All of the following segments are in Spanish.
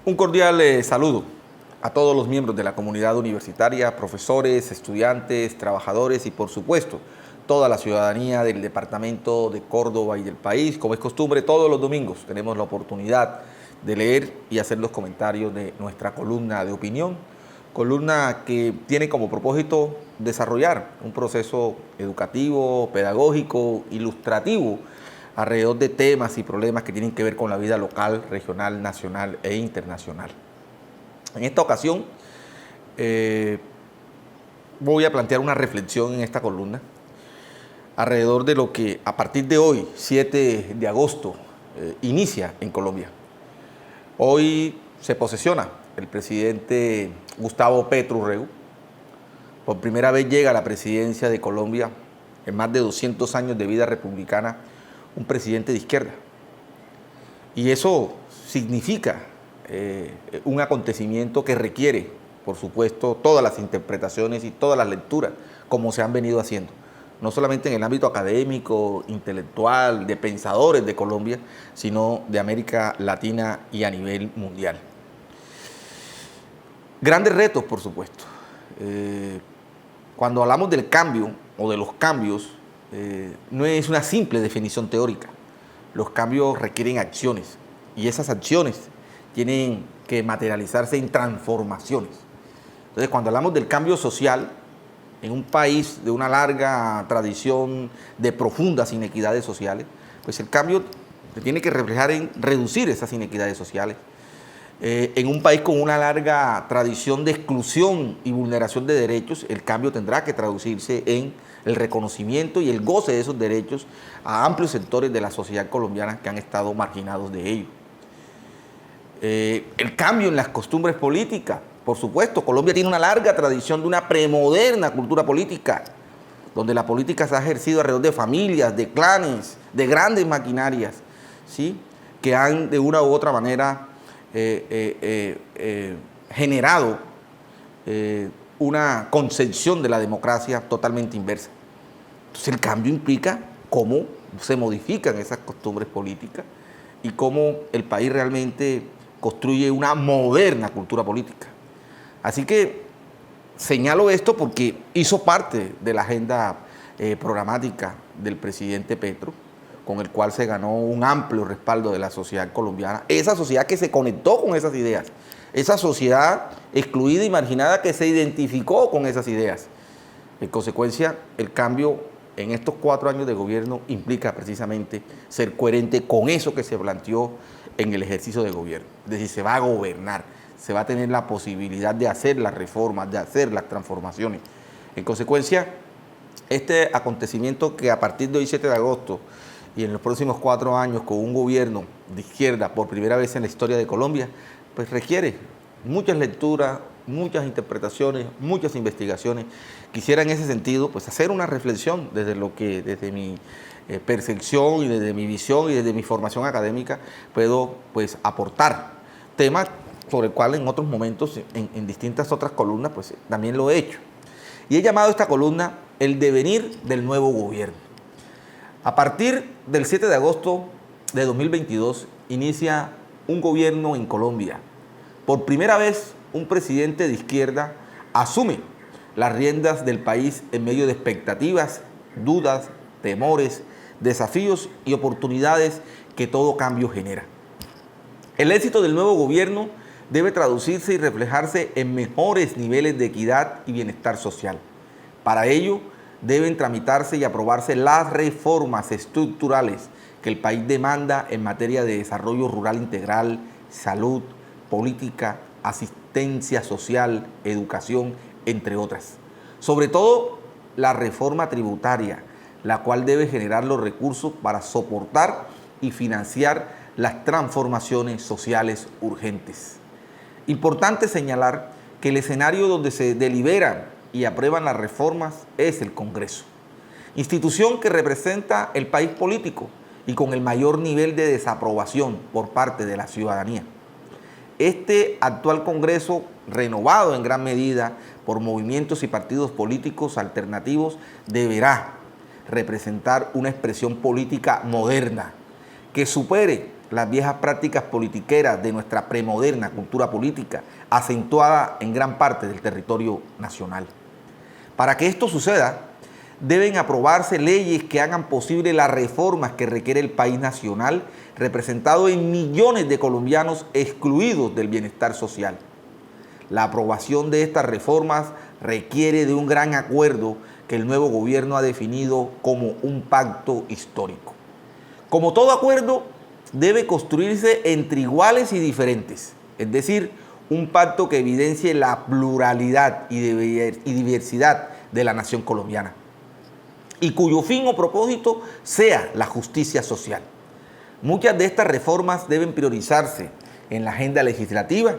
Un cordial saludo a todos los miembros de la comunidad universitaria, profesores, estudiantes, trabajadores y, por supuesto, toda la ciudadanía del departamento de Córdoba y del país. Como es costumbre, todos los domingos tenemos la oportunidad de leer y hacer los comentarios de nuestra columna de opinión, columna que tiene como propósito desarrollar un proceso educativo, pedagógico, ilustrativo, alrededor de temas y problemas que tienen que ver con la vida local, regional, nacional e internacional. En esta ocasión voy a plantear una reflexión en esta columna alrededor de lo que a partir de hoy, 7 de agosto, inicia en Colombia. Hoy se posesiona el presidente Gustavo Petro Urrego. Por primera vez llega a la presidencia de Colombia en más de 200 años de vida republicana un presidente de izquierda. Y eso significa un acontecimiento que requiere, por supuesto, todas las interpretaciones y todas las lecturas, como se han venido haciendo, no solamente en el ámbito académico, intelectual, de pensadores de Colombia, sino de América Latina y a nivel mundial. Grandes retos, por supuesto. Cuando hablamos del cambio o de los cambios, no es una simple definición teórica. Los cambios requieren acciones y esas acciones tienen que materializarse en transformaciones. Entonces, cuando hablamos del cambio social, en un país de una larga tradición de profundas inequidades sociales, pues el cambio se tiene que reflejar en reducir esas inequidades sociales. En un país con una larga tradición de exclusión y vulneración de derechos, el cambio tendrá que traducirse en el reconocimiento y el goce de esos derechos a amplios sectores de la sociedad colombiana que han estado marginados de ello. El cambio en las costumbres políticas, por supuesto, Colombia tiene una larga tradición de una premoderna cultura política, donde la política se ha ejercido alrededor de familias, de clanes, de grandes maquinarias, ¿sí?, que han de una u otra manera generado una concepción de la democracia totalmente inversa. Entonces el cambio implica cómo se modifican esas costumbres políticas y cómo el país realmente construye una moderna cultura política. Así que señalo esto porque hizo parte de la agenda programática del presidente Petro, con el cual se ganó un amplio respaldo de la sociedad colombiana, esa sociedad que se conectó con esas ideas, esa sociedad excluida y marginada que se identificó con esas ideas. En consecuencia, el cambio en estos 4 años de gobierno implica precisamente ser coherente con eso que se planteó en el ejercicio de gobierno. Es decir, se va a gobernar, se va a tener la posibilidad de hacer las reformas, de hacer las transformaciones. En consecuencia, este acontecimiento que a partir de hoy, 7 de agosto, y en los próximos 4 años, con un gobierno de izquierda por primera vez en la historia de Colombia, pues requiere muchas lecturas, muchas interpretaciones, muchas investigaciones. Quisiera en ese sentido pues hacer una reflexión desde mi percepción y desde mi visión y desde mi formación académica puedo pues aportar temas sobre el cual en otros momentos, en distintas otras columnas, pues también lo he hecho. Y he llamado a esta columna El devenir del nuevo gobierno. A partir del 7 de agosto de 2022 inicia un gobierno en Colombia. Por primera vez, un presidente de izquierda asume las riendas del país en medio de expectativas, dudas, temores, desafíos y oportunidades que todo cambio genera. El éxito del nuevo gobierno debe traducirse y reflejarse en mejores niveles de equidad y bienestar social. Para ello, deben tramitarse y aprobarse las reformas estructurales que el país demanda en materia de desarrollo rural integral, salud, política, asistencia social, educación, entre otras. Sobre todo, la reforma tributaria, la cual debe generar los recursos para soportar y financiar las transformaciones sociales urgentes. Importante señalar que el escenario donde se deliberan y aprueban las reformas es el Congreso, institución que representa el país político y con el mayor nivel de desaprobación por parte de la ciudadanía. Este actual Congreso, renovado en gran medida por movimientos y partidos políticos alternativos, deberá representar una expresión política moderna que supere las viejas prácticas politiqueras de nuestra premoderna cultura política, acentuada en gran parte del territorio nacional. Para que esto suceda, deben aprobarse leyes que hagan posible las reformas que requiere el país nacional, representado en millones de colombianos excluidos del bienestar social. La aprobación de estas reformas requiere de un gran acuerdo que el nuevo gobierno ha definido como un pacto histórico. Como todo acuerdo, debe construirse entre iguales y diferentes, es decir, un pacto que evidencie la pluralidad y diversidad de la nación colombiana y cuyo fin o propósito sea la justicia social. Muchas de estas reformas deben priorizarse en la agenda legislativa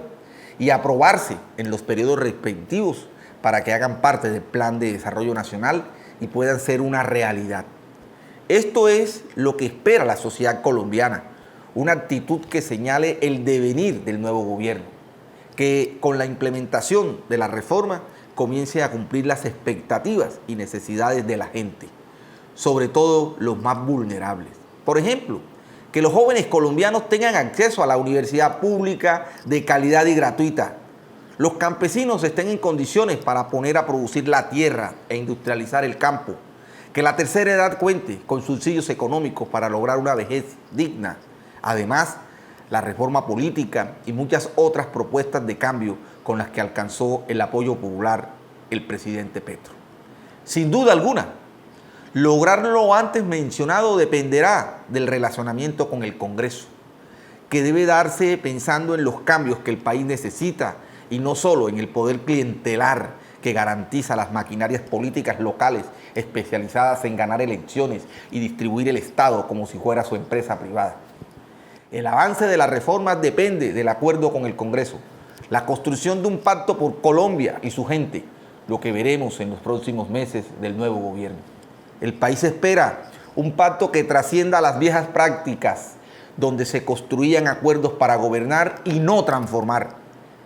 y aprobarse en los periodos respectivos para que hagan parte del Plan de Desarrollo Nacional y puedan ser una realidad. Esto es lo que espera la sociedad colombiana, una actitud que señale el devenir del nuevo gobierno, que con la implementación de la reforma comience a cumplir las expectativas y necesidades de la gente, sobre todo los más vulnerables. Por ejemplo, que los jóvenes colombianos tengan acceso a la universidad pública de calidad y gratuita. Los campesinos estén en condiciones para poner a producir la tierra e industrializar el campo. Que la tercera edad cuente con subsidios económicos para lograr una vejez digna. Además, la reforma política y muchas otras propuestas de cambio con las que alcanzó el apoyo popular el presidente Petro. Sin duda alguna, lograr lo antes mencionado dependerá del relacionamiento con el Congreso, que debe darse pensando en los cambios que el país necesita y no solo en el poder clientelar que garantiza las maquinarias políticas locales especializadas en ganar elecciones y distribuir el Estado como si fuera su empresa privada. El avance de las reformas depende del acuerdo con el Congreso, la construcción de un pacto por Colombia y su gente, lo que veremos en los próximos meses del nuevo gobierno. El país espera un pacto que trascienda las viejas prácticas, donde se construían acuerdos para gobernar y no transformar.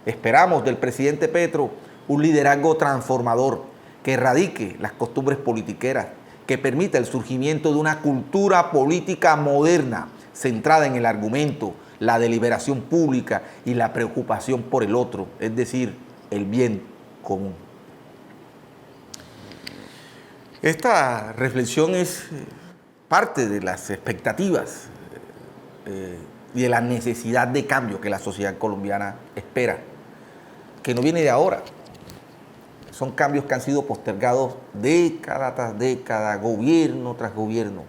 Esperamos del presidente Petro un liderazgo transformador que erradique las costumbres politiqueras, que permita el surgimiento de una cultura política moderna, centrada en el argumento, la deliberación pública y la preocupación por el otro, es decir, el bien común. Esta reflexión es parte de las expectativas y de la necesidad de cambio que la sociedad colombiana espera, que no viene de ahora. Son cambios que han sido postergados década tras década, gobierno tras gobierno,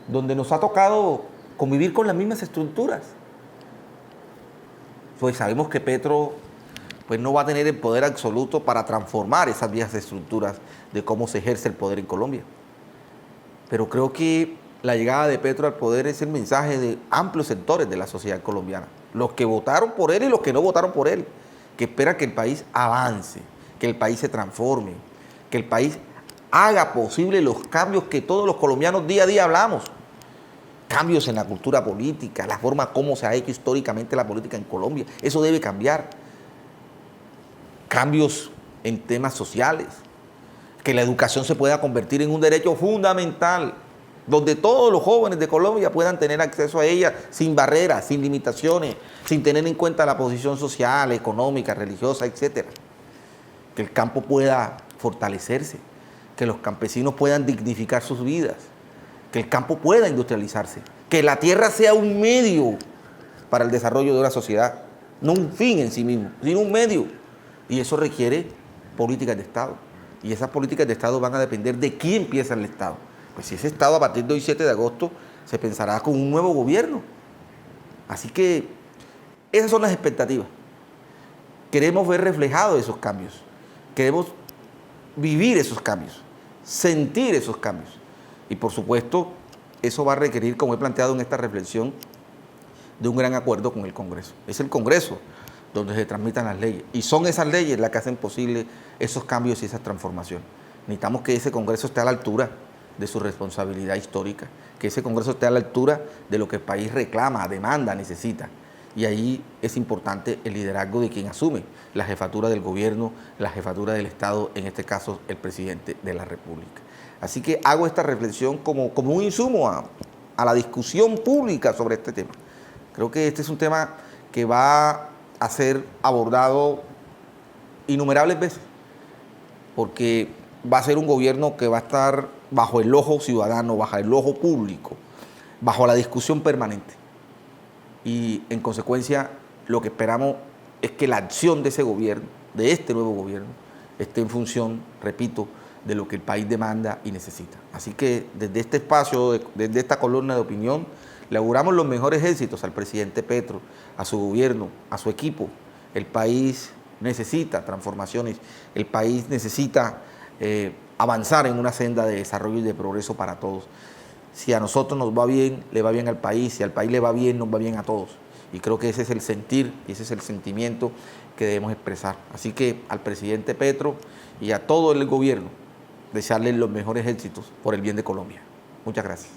donde nos ha tocado convivir con las mismas estructuras. Pues sabemos que Petro no va a tener el poder absoluto para transformar esas viejas estructuras de cómo se ejerce el poder en Colombia. Pero creo que la llegada de Petro al poder es el mensaje de amplios sectores de la sociedad colombiana, los que votaron por él y los que no votaron por él, que esperan que el país avance, que el país se transforme, que el país haga posible los cambios que todos los colombianos día a día hablamos. Cambios en la cultura política, la forma como se ha hecho históricamente la política en Colombia. Eso debe cambiar. Cambios en temas sociales, que la educación se pueda convertir en un derecho fundamental, donde todos los jóvenes de Colombia puedan tener acceso a ella sin barreras, sin limitaciones, sin tener en cuenta la posición social, económica, religiosa, etc. Que el campo pueda fortalecerse, que los campesinos puedan dignificar sus vidas, que el campo pueda industrializarse, que la tierra sea un medio para el desarrollo de una sociedad, no un fin en sí mismo, sino un medio. Y eso requiere políticas de Estado. Y esas políticas de Estado van a depender de quién empieza el Estado. Pues si ese Estado a partir del 7 de agosto se pensará con un nuevo gobierno. Así que esas son las expectativas. Queremos ver reflejados esos cambios. Queremos vivir esos cambios, sentir esos cambios. Y por supuesto, eso va a requerir, como he planteado en esta reflexión, de un gran acuerdo con el Congreso. Es el Congreso donde se transmitan las leyes. Y son esas leyes las que hacen posible esos cambios y esas transformaciones. Necesitamos que ese Congreso esté a la altura de su responsabilidad histórica, que ese Congreso esté a la altura de lo que el país reclama, demanda, necesita. Y ahí es importante el liderazgo de quien asume la jefatura del gobierno, la jefatura del Estado, en este caso el presidente de la República. Así que hago esta reflexión como un insumo a la discusión pública sobre este tema. Creo que este es un tema que va a ser abordado innumerables veces, porque va a ser un gobierno que va a estar bajo el ojo ciudadano, bajo el ojo público, bajo la discusión permanente. Y en consecuencia, lo que esperamos es que la acción de ese gobierno, de este nuevo gobierno, esté en función, repito, de lo que el país demanda y necesita. Así que desde este espacio, desde esta columna de opinión, le auguramos los mejores éxitos al presidente Petro, a su gobierno, a su equipo. El país necesita transformaciones, el país necesita avanzar en una senda de desarrollo y de progreso para todos. Si a nosotros nos va bien, le va bien al país, si al país le va bien, nos va bien a todos. Y creo que ese es el sentir, ese es el sentimiento que debemos expresar. Así que al presidente Petro y a todo el gobierno, desearles los mejores éxitos por el bien de Colombia. Muchas gracias.